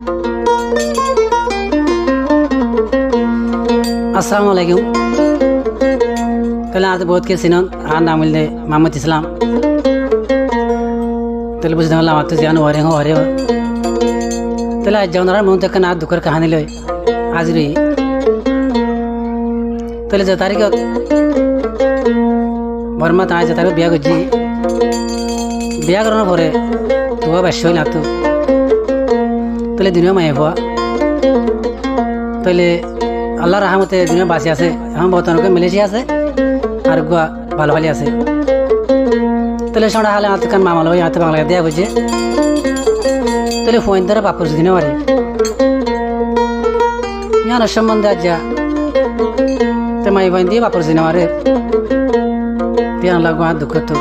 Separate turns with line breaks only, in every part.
अस्सलाम वालेकुम। कल आज बहुत के सिनन हाँ नाम मिलने मोहम्मद इस्लाम तले बुझ दंगला मातु जान वारे हो तले आज जाऊन मुंह तक ना दुकर कहानी ले आज रही तले जतारी का बर्मा ता जतारी बिया गुजी बिया करना पड़े तो अब ऐसे ना तो तले दुनिया में हुआ तले अल्लाह रहमते दुनिया बासी आसे हम बहुत अनुके मलेशिया से और गुआ बालवाली आसे तले शोड़ा हाले आते कन मामा लोग यहाँ ते बांग्ला दिया बुझे तले फोन दर बापुर से दिने वाले यहाँ नशम बंद आजा ते माई फोन दिए बापुर से दिने वाले ते अल्लाह गुआ दुख तो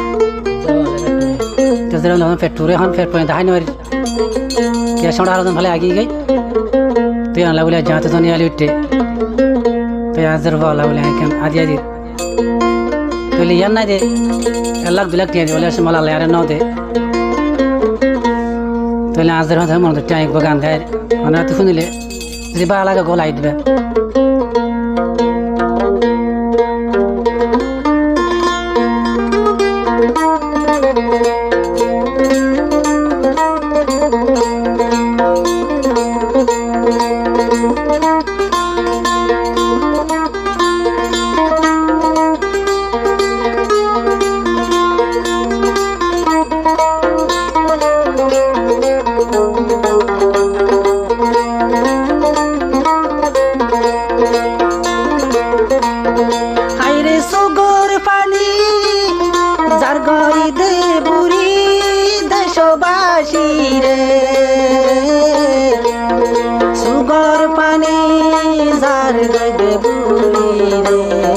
जैसे लोगों फैक्ट्री हम फैक्ट्री में दाहिने वाली क्या शोड़ा हाले तो भले आगे गई ते अल्लाह बोले जाते तो नहीं आली उठे तो यहाँ जरूर वाला बोले हैं कि आदि आदि तो ले यार ना दे अल्लाह दुलक टिया दे बोले ऐसे माला ले यार ना दे तो ले आज जरूर था मन तो टाइम बगान था अना तो सुन ले रिबा अलग का गोल आइट बे सुगर पानी जार गए बुरी रे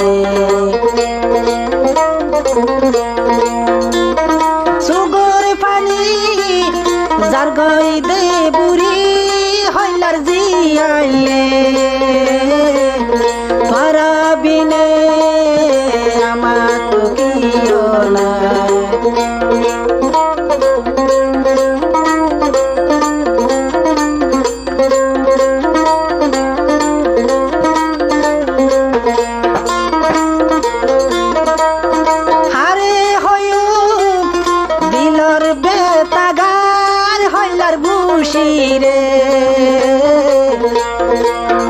सुगर पानी जार गए दे बुरी हल्लार जियाले तारा बिने आमार तो कियो ना रे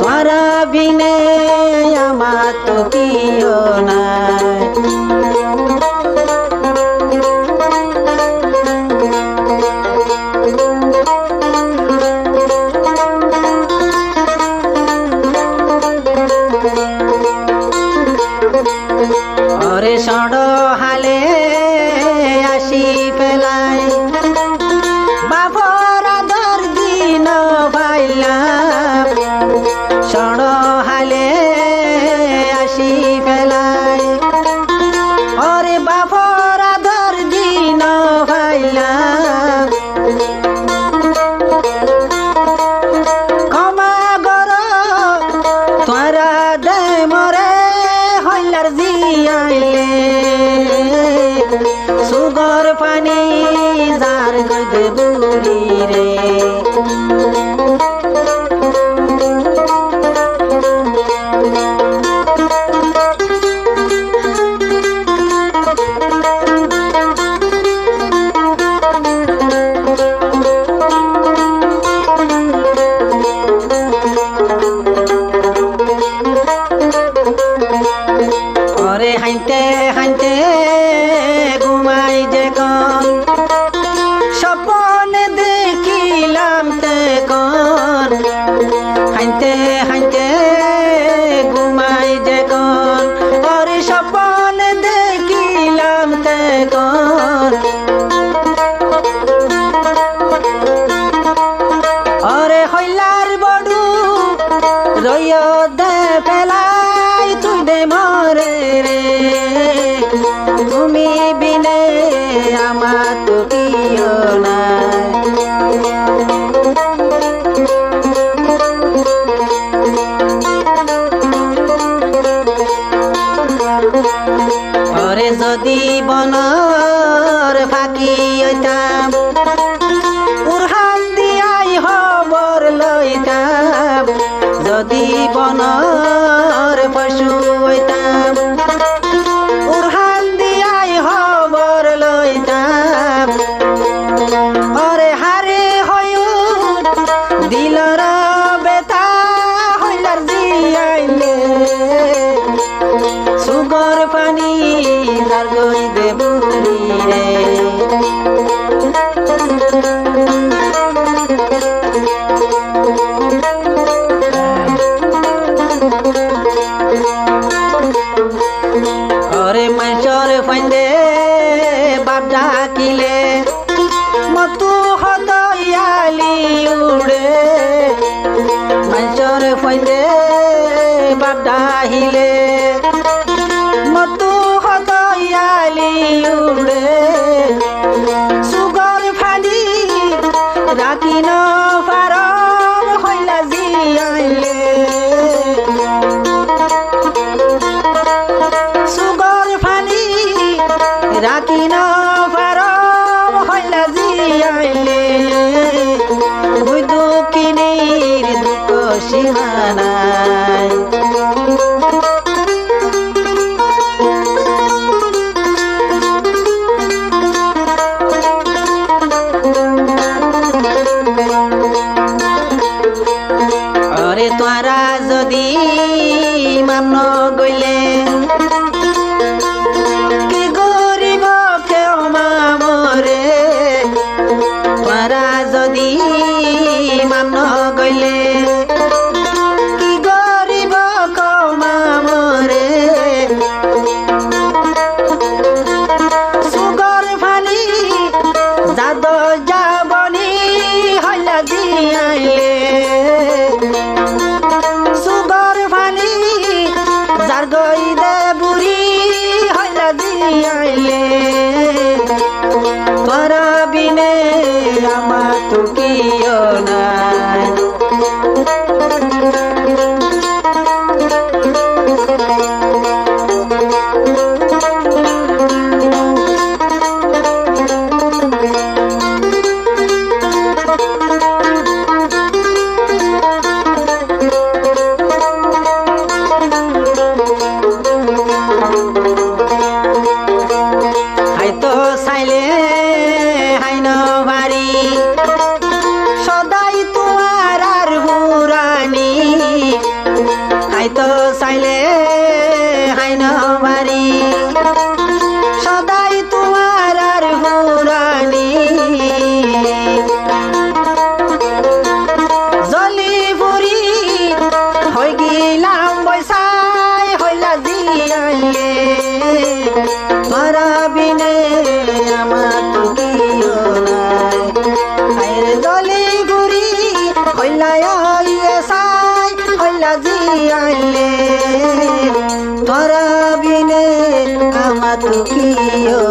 तारा बिने आमार तो कियो ना अरे सड़ो हाले आशी पेलाई सड़ो हाले आशी फेलाई और बापरा धर दिन भाईला क्षमा गर तारा दे मरे हल्लार जियाले सुगर पानी जार गए बुरी रे हाइते हाइते घुमाई जे कौन सपन देखिलाम ते कौन हाइते हाइते घुमाई जे कौन और सपन देखिलाम ते कौन और हल्लार बड़ू रयो दे पेलाई तुई दे मरे रे তুমি বিনে আমার তো কিও না ওরে যদি বনর ফাঁকি হইতাম উড়হান দিয়াই হবর
লইতাম যদি বনর পশু হইতাম উড়াল দিয়াই খবর লইতাম অরে হারে হয়ু দিলর বেতা হইলার জিয়াইলে সুগর পানি তার গই দেবুরি রে অরে মাইসর ফাইন্দে বাপ ডাকিলে মতু হদয়ালি উড়ে মাইসর ফাইন্দে বাপ ডাহিলে মতু হদয়ালি উড়ে সুগর ফানি রাখি ন পারম হইলা জিয়াইলে সুগর ফানি রাখি ন পারম হইলা জিয়াইলে ওই দুঃখিনীর দুঃখ সীমানায় অরে তোরা যদি মামন গইলে কি গরিব কেউ মামরে তোরা যদি মামন গইলে কি গরিব কেউ মামরে সুগর ফানি যাদ যাবনি হইলা দিয়াইলে সুগর ফানি যার গই দে বুড়ি হইলা দিয়াইলে তোর বিনে আমার তো কিও নাই হাইতো চাইলে হাইন বাড়ি সদাই তোমার আর হুরানি হাইতো চাইলে হাইন বাড়ি সদাই তোমার আর হুরানি জলি পুরি হয়ে গেলাম বৈশাই হইলা জিয়াইলে তোরা বিনে আমার তো কিও নাই আইরে দলি গুরি হইলা সাই হইলা জিয়াইলে তোরা বিনে আমার তো কিও